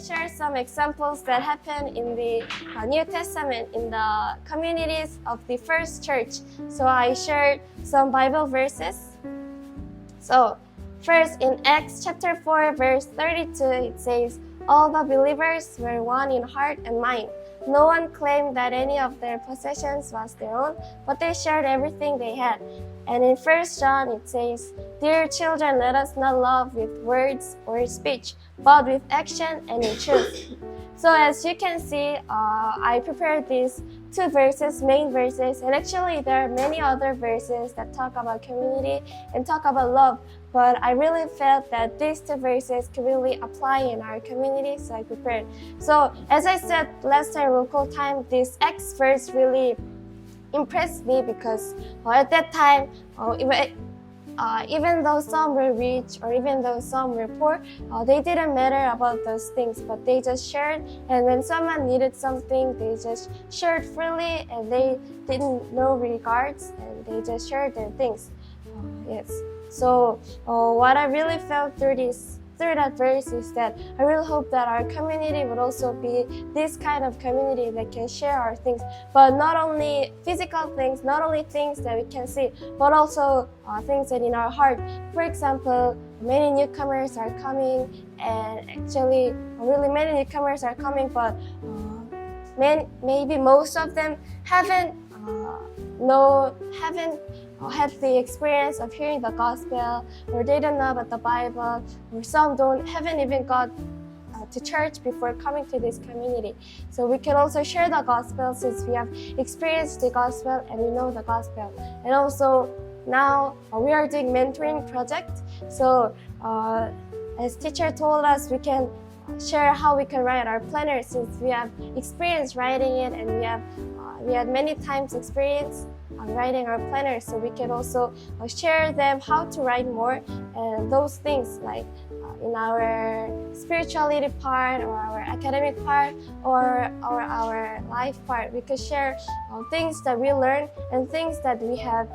share some examples that happened in the New Testament in the communities of the first church. So I shared some Bible verses. So first in Acts chapter 4 verse 32 it says, all the believers were one in heart and mind. No one claimed that any of their possessions was their own, but they shared everything they had. And in 1 John it says, dear children, let us not love with words or speech, but with action and in truth. So as you can see, I prepared these two verses, main verses, and actually there are many other verses that talk about community and talk about love. But I really felt that these two verses could really apply in our community, so I prepared. So as I said last time, local time, this Acts verse really impressed me because at that time, even though some were rich or even though some were poor, they didn't matter about those things, but they just shared. And when someone needed something, they just shared freely, and they didn't know regards, and they just shared their things. Yes. So what I really felt through that verse is that I really hope that our community would also be this kind of community that can share our things, but not only physical things, not only things that we can see, but also things that in our heart. For example, many newcomers are coming, and actually really many newcomers are coming, but maybe most of them haven't had the experience of hearing the gospel, or they don't know about the Bible, or some haven't even got to church before coming to this community. So we can also share the gospel since we have experienced the gospel and we know the gospel. And also now we are doing mentoring project. So as teacher told us, we can share how we can write our planner since we have experience writing it, and we had many times experience writing our planners, so we can also share them how to write more, and those things like in our spirituality part or our academic part or our life part. We could share things that we learn and things that we have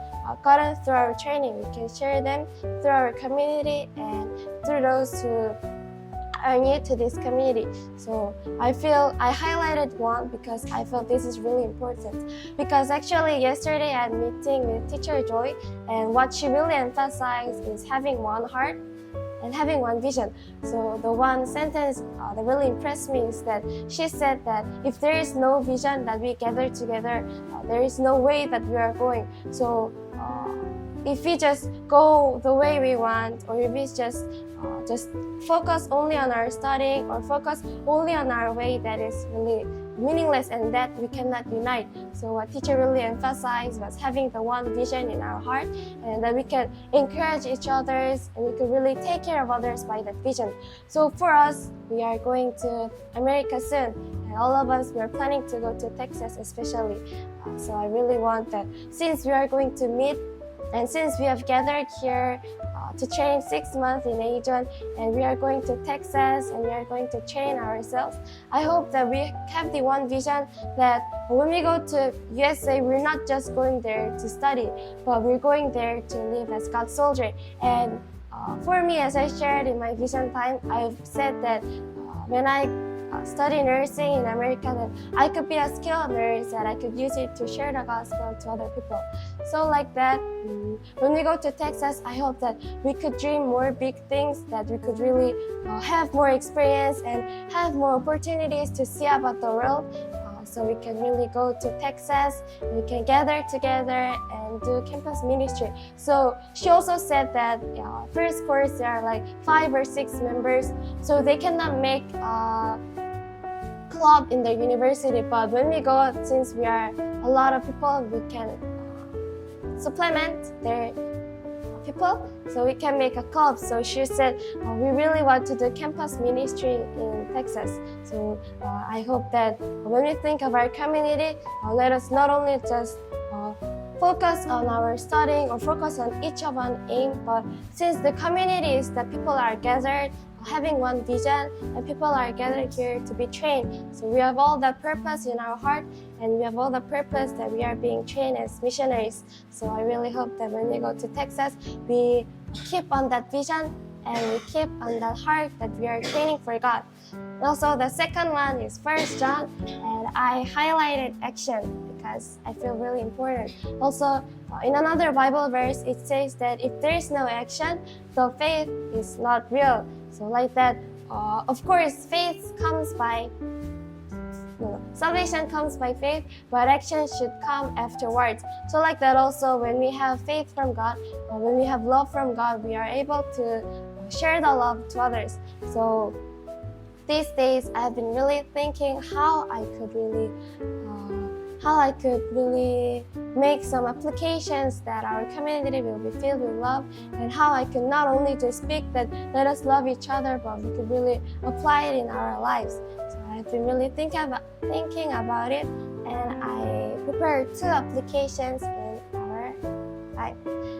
gotten through our training. We can share them through our community and through those who are new to this community. So I feel I highlighted one because I felt this is really important. Because actually yesterday I had a meeting with teacher Joy, and what she really emphasized is having one heart and having one vision. So the one sentence that really impressed me is that she said that if there is no vision that we gather together, there is no way that we are going. So if we just go the way we want, or if we just focus only on our studying or focus only on our way, that is really meaningless, and that we cannot unite. So what teacher really emphasized was having the one vision in our heart, and that we can encourage each other and we can really take care of others by that vision. So for us, we are going to America soon, and all of us, we are planning to go to Texas especially. So I really want that since we are going to meet, and since we have gathered here to train 6 months in Asian, and we are going to Texas and we are going to train ourselves, I hope that we have the one vision that when we go to USA, we're not just going there to study, but we're going there to live as God's soldier. And for me, as I shared in my vision time, I've said that when I study nursing in America, that I could be a skilled nurse, that I could use it to share the gospel to other people. So like that, when we go to Texas, I hope that we could dream more big things, that we could really have more experience and have more opportunities to see about the world. So we can really go to Texas, we can gather together and do campus ministry. So she also said that first course there are like 5 or 6 members, so they cannot make a club in the university. But when we go, since we are a lot of people, we can supplement their people, so we can make a club. So she said we really want to do campus ministry in Texas. So I hope that when we think of our community, let us not only just focus on our studying or focus on each of our aim, but since the community is that people are gathered having one vision and people are gathered here to be trained. So we have all the purpose in our heart, and we have all the purpose that we are being trained as missionaries. So I really hope that when we go to Texas, we keep on that vision and we keep on that heart that we are training for God. And also the second one is 1 John, and I highlighted action because I feel really important. Also, in another Bible verse, it says that if there is no action, the faith is not real. So like that, of course, faith comes by salvation comes by faith, but action should come afterwards. So like that also, when we have faith from God, when we have love from God, we are able to share the love to others. So these days, I've been really thinking how I could really make some applications that our community will be filled with love, and how I could not only just speak that let us love each other, but we could really apply it in our lives. So I've been really thinking about it, and I prepared 2 applications in our life.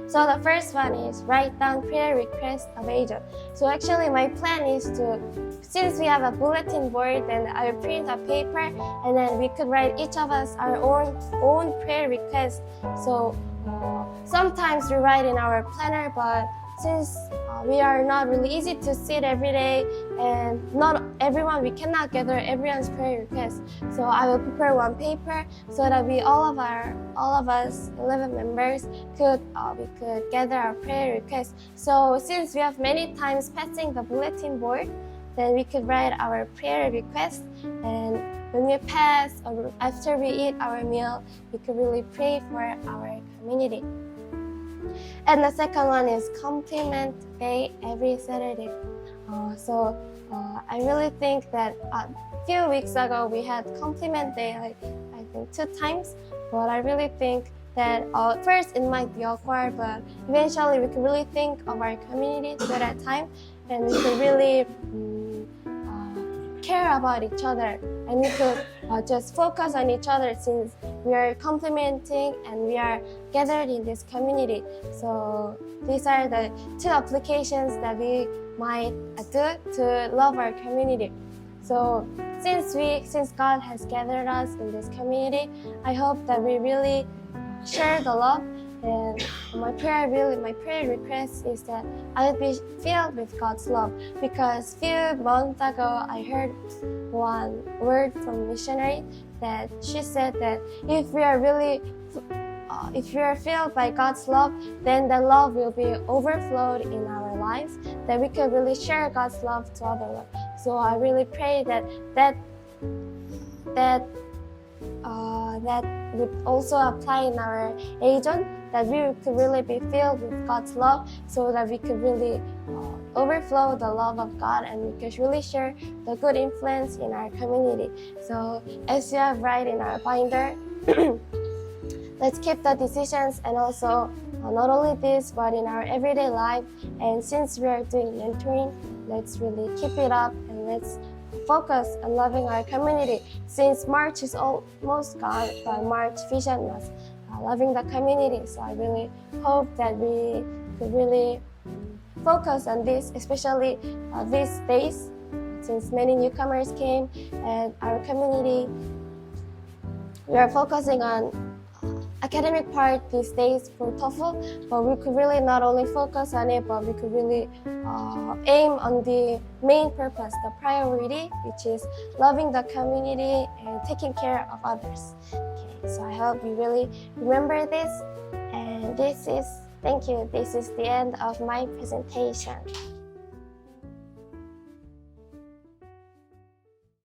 So the first one is write down prayer requests of agent. So actually my plan is to, since we have a bulletin board, then I will print a paper, and then we could write each of us our own prayer request. So sometimes we write in our planner, but since we are not really easy to sit every day, and not everyone, we cannot gather everyone's prayer request. So I will prepare one paper so that all of us 11 members could gather our prayer requests. So since we have many times passing the bulletin board, then we could write our prayer request, and when we pass or after we eat our meal, we could really pray for our community. And the second one is compliment day every Saturday. I really think that a few weeks ago we had compliment day, like I think 2 times, but I really think that first it might be awkward, but eventually we could really think of our community through that time, and we could really care about each other, and we could just focus on each other, since we are complimenting and we are gathered in this community. So these are the 2 applications that we might do to love our community. So since God has gathered us in this community, I hope that we really share the love. And my prayer request is that I will be filled with God's love, because few months ago I heard one word from missionary that she said that if we are filled by God's love, then the love will be overflowed in our lives, that we can really share God's love to others. So I really pray that would also apply in our agent, that we could really be filled with God's love, so that we could really overflow the love of God, and we could really share the good influence in our community. So as you have right in our binder, let's keep the decisions, and also not only this, but in our everyday life. And since we are doing mentoring, let's really keep it up, and let's focus on loving our community. Since March is almost gone, but March vision was loving the community. So I really hope that we could really focus on this, especially these days, since many newcomers came, and our community, we are focusing on academic part these days for TOEFL, but we could really not only focus on it, but we could really aim on the main purpose, the priority, which is loving the community and taking care of others. Okay, so I hope you really remember this, and this is the end of my presentation.